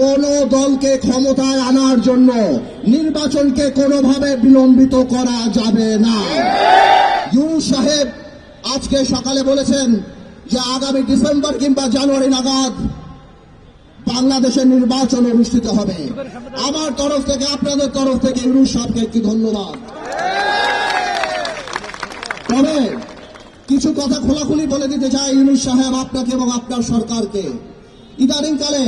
কোন দলকে ক্ষমতায় আনার জন্য নির্বাচনকে কোনোভাবে বিলম্বিত করা যাবে না। ইউনূস সাহেব আজকে সকালে বলেছেন যে আগামী ডিসেম্বর কিংবা জানুয়ারি নাগাদ বাংলাদেশের নির্বাচন অনুষ্ঠিত হবে। আমার তরফ থেকে, আপনাদের তরফ থেকে ইউনূস সাহেবকে একটি ধন্যবাদ। তবে কিছু কথা খোলাখুলি বলে দিতে চাই ইউনূস সাহেব আপনাকে এবং আপনার সরকারকে। ইদানিংকালে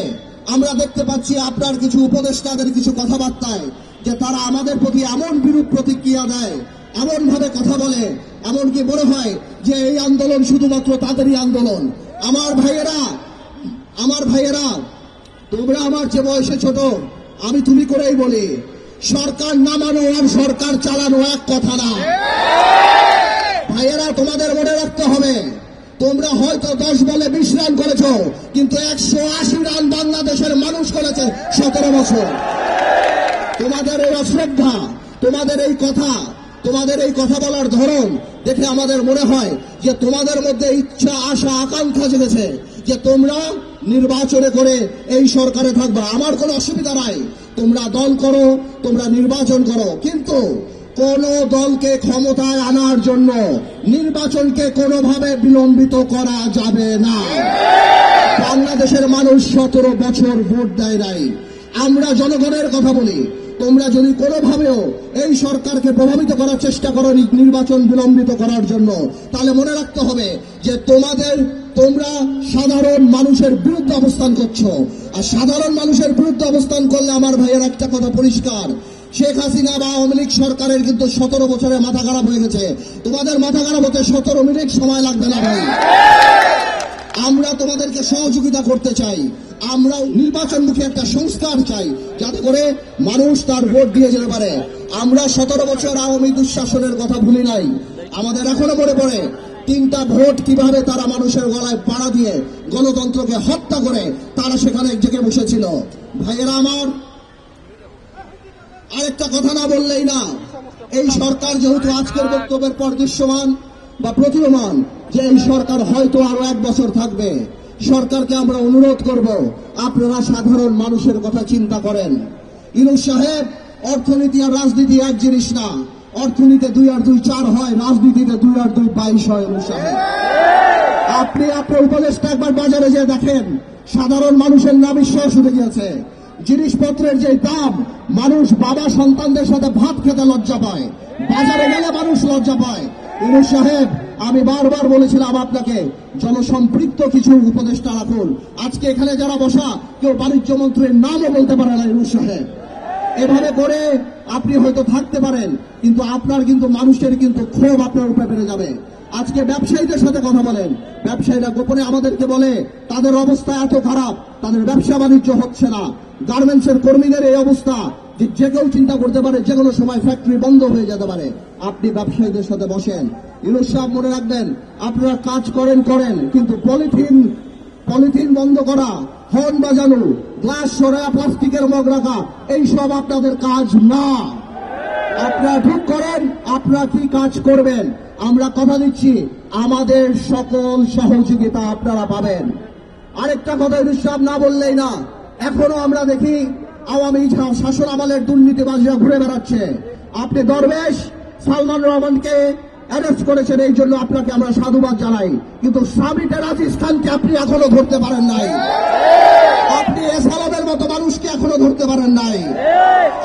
আমরা দেখতে পাচ্ছি আপনার কিছু উপদেষ্টাদের কিছু কথাবার্তায় যে তারা আমাদের প্রতি এমন বিরূপ প্রতিক্রিয়া দেয়, এমন ভাবে কথা বলে, এমনকি মনে হয় যে এই আন্দোলন শুধুমাত্র তাদেরই আন্দোলন। আমার ভাইয়েরা, তোমরা আমার যে বয়সে ছোট, আমি তুমি করেই বলি, সরকার নামানো আর সরকার চালানো এক কথা না। ভাইয়েরা, তোমাদের মনে রাখতে হবে, তোমরা হয়তো 10 বলে 20 রান করেছো, কিন্তু 180 রান বাংলাদেশের মানুষ করেছে 17 বছর। তোমাদের এই অশ্রদ্ধা, তোমাদের এই কথা বলার ধরন দেখে আমাদের মনে হয় যে তোমাদের মধ্যে ইচ্ছা, আশা, আকাঙ্ক্ষা জেগেছে যে তোমরা নির্বাচনে করে এই সরকারে থাকবা। আমার কোনো অসুবিধা নাই, তোমরা দল করো, তোমরা নির্বাচন করো, কিন্তু কোন দলকে ক্ষমতায় আনার জন্য নির্বাচনকে কোনোভাবে বিলম্বিত করা যাবে না। বাংলাদেশের মানুষ 17 বছর ভোট দেয় নাই। আমরা জনগণের কথা বলি, তোমরা যদি কোনোভাবেও এই সরকারকে প্রভাবিত করার চেষ্টা করো নির্বাচন বিলম্বিত করার জন্য, তাহলে মনে রাখতে হবে যে তোমরা সাধারণ মানুষের বিরুদ্ধে অবস্থান করছো। আর সাধারণ মানুষের বিরুদ্ধে অবস্থান করলে আমার ভাইয়ের একটা কথা পরিষ্কার, শেখ হাসিনা বা আওয়ামী লীগ সরকারের কিন্তু 17 বছরে মাথা খারাপ হয়ে গেছে। তোমাদের মাথা খারাপ হতে 17 মিনিট সময় লাগবে না ভাই। আমরা তোমাদেরকে সহযোগিতা করতে চাই, আমরা নির্বাচনমুখী একটা সংস্কার চাই, যাতে করে মানুষ তার ভোট দিয়ে যেতে পারে। আমরা 17 বছর আওয়ামী দুঃশাসনের কথা ভুলি নাই। আমাদের এখনো মনে পড়ে 3টা ভোট কিভাবে তারা মানুষের গলায় পাড়া দিয়ে গণতন্ত্রকে হত্যা করে তারা সেখানে জেগে বসেছিল। ভাইয়েরা আমার, আরেকটা কথা না বললেই না, এই সরকার যেহেতু আজকের বক্তব্যের পর দৃশ্যমান বা প্রতীয়মান যে এই সরকার হয়তো আরো 1 বছর থাকবে, সরকারকে আমরা অনুরোধ করব আপনারা সাধারণ মানুষের কথা চিন্তা করেন। ইউনূস সাহেব, অর্থনীতি আর রাজনীতি এক জিনিস না। অর্থনীতিতে 2 আর 2 4 হয়, রাজনীতিতে 2 আর 2 22 হয়। ইউনূস সাহেব, আপনি আপনার উপদেষ্টা একবার বাজারে যেয়ে দেখেন, সাধারণ মানুষের নাবিশ্বাস উঠে গিয়েছে। জিনিসপত্রের যে দাম, মানুষ বাবা সন্তানদের সাথে ভাত খেতে লজ্জা পায়, বাজারে গেলে মানুষ লজ্জা পায়। ইউনূস সাহেব, আমি বারবার বলেছিলাম আপনাকে জনসম্পৃক্ত কিছু উপদেষ্টা রাখুন। আজকে এখানে যারা বসা, কেউ বাণিজ্য মন্ত্রীর নামও বলতে পারে না। ইউনূস সাহেব, এভাবে করে আপনি হয়তো থাকতে পারেন, কিন্তু আপনার কিন্তু মানুষের কিন্তু ক্ষোভ আপনার উপরে বেড়ে যাবে। আজকে ব্যবসায়ীদের সাথে কথা বলেন, ব্যবসায়ীরা গোপনে আমাদেরকে বলে তাদের অবস্থা এত খারাপ, তাদের ব্যবসা বাণিজ্য হচ্ছে না। গার্মেন্টসের কর্মীদের এই অবস্থা যে কেউ চিন্তা করতে পারে যে কোনো সময় ফ্যাক্টরি বন্ধ হয়ে যেতে পারে। আপনি ব্যবসায়ীদের সাথে বসেন। ইউনূস সাহেব, মনে রাখবেন, আপনারা কাজ করেন, কিন্তু পলিথিন বন্ধ করা, হর্ন বাজানো, গ্লাস সরায়া প্লাস্টিকের মগ রাখা, এইসব আপনাদের কাজ না। আপনারা ঠিক করেন আপনারা কি কাজ করবেন। আমরা কথা দিচ্ছি, আমাদের সকল সহযোগিতা আপনারা পাবেন। আরেকটা কথা ইউনূস সাহেব না বললেই না, এখনো আমরা দেখি আওয়ামী শাসন আমলের দুর্নীতিবাজরা ঘুরে বেড়াচ্ছে। আপনি দরবেশ সালমান রহমানকে অ্যারেস্ট করেছেন, এই জন্য আপনাকে আমরা সাধুবাদ জানাই, কিন্তু সাবিটের আজিজ খানকে আপনি এখনো ধরতে পারেন নাই। আপনি এসালামের মতো মানুষকে এখনো ধরতে পারেন নাই।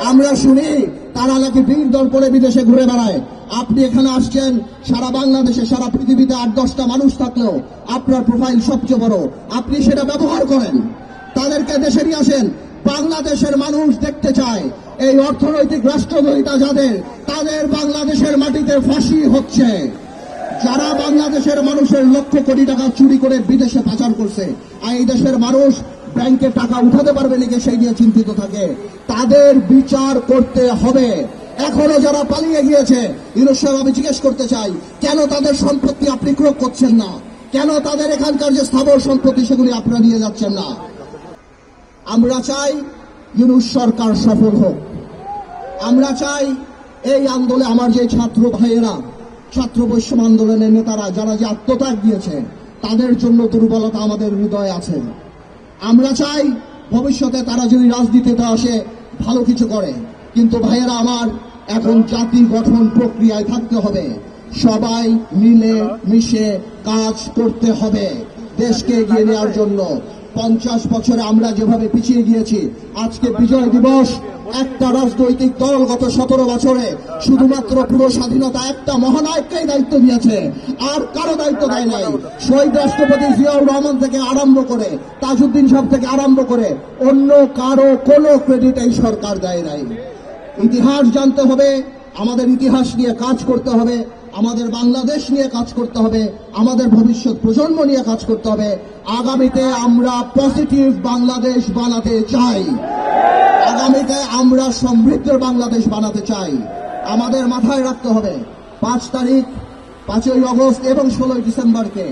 আমরা শুনি তারা নাকি বীর দল করে বিদেশে ঘুরে বেড়ায়। আপনি এখানে আসছেন, সারা বাংলাদেশে, সারা পৃথিবীতে 8-10টা মানুষ থাকলেও আপনার প্রোফাইল সবচেয়ে বড়। আপনি সেটা ব্যবহার করেন, তাদেরকে দেশে নিয়ে আসেন। বাংলাদেশের মানুষ দেখতে চায় এই অর্থনৈতিক রাষ্ট্রদ্রোহিতা যাদের, তাদের বাংলাদেশের মাটিতে ফাঁসি হচ্ছে। যারা বাংলাদেশের মানুষের লক্ষ কোটি টাকা চুরি করে বিদেশে পাচার করছে, আর এই দেশের মানুষ ব্যাংকে টাকা উঠাতে পারবে নাকি সেই নিয়ে চিন্তিত থাকে, তাদের বিচার করতে হবে। এখনো যারা পালিয়ে গিয়েছে, ইউনূস সাহেব, আমি জিজ্ঞেস করতে চাই, কেন তাদের সম্পত্তি আপনি ক্রয় করছেন না? কেন তাদের এখানকার যে স্থাবর সম্পত্তি সেগুলি আপনারা নিয়ে যাচ্ছেন না? আমরা চাই ইউনূস সরকার সফল হোক। আমরা চাই এই আন্দোলনে আমার যে ছাত্র ভাইয়েরা, ছাত্র বৈষম্য আন্দোলনের নেতারা যারা যে আত্মত্যাগ দিয়েছে, তাদের জন্য দুর্বলতা আমাদের হৃদয়ে আছে। আমরা চাই ভবিষ্যতে তারা যদি রাজনীতিতে আসে ভালো কিছু করে। কিন্তু ভাইয়েরা আমার, এখন জাতি গঠন প্রক্রিয়ায় থাকতে হবে, সবাই মিলে মিশে কাজ করতে হবে দেশকে এগিয়ে নেওয়ার জন্য। 50 বছরে আমরা যেভাবে পিছিয়ে গিয়েছি, আজকে বিজয় দিবস একটা রাজনৈতিক দল গত 17 বছরে শুধুমাত্র পুরো স্বাধীনতা একটা মহানায়ককেই দায়িত্ব দিয়েছে, আর কারো দায়িত্ব দেয় নাই। শহীদ রাষ্ট্রপতি জিয়াউর রহমান থেকে আরম্ভ করে, তাজউদ্দিন সাহেব থেকে আরম্ভ করে অন্য কারো কোনো ক্রেডিট এই সরকার দেয় নাই। ইতিহাস জানতে হবে, আমাদের ইতিহাস নিয়ে কাজ করতে হবে, আমাদের বাংলাদেশ নিয়ে কাজ করতে হবে, আমাদের ভবিষ্যৎ প্রজন্ম নিয়ে কাজ করতে হবে। আগামীতে আমরা পজিটিভ বাংলাদেশ বানাতে চাই, আগামীতে আমরা সমৃদ্ধ বাংলাদেশ বানাতে চাই। আমাদের মাথায় রাখতে হবে 5 তারিখ, 5ই আগস্ট এবং 16ই ডিসেম্বরকে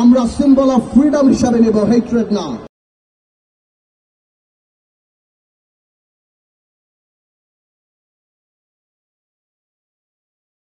আমরা সিম্বল অফ ফ্রিডম হিসাবে নেব, হেট্রেড না।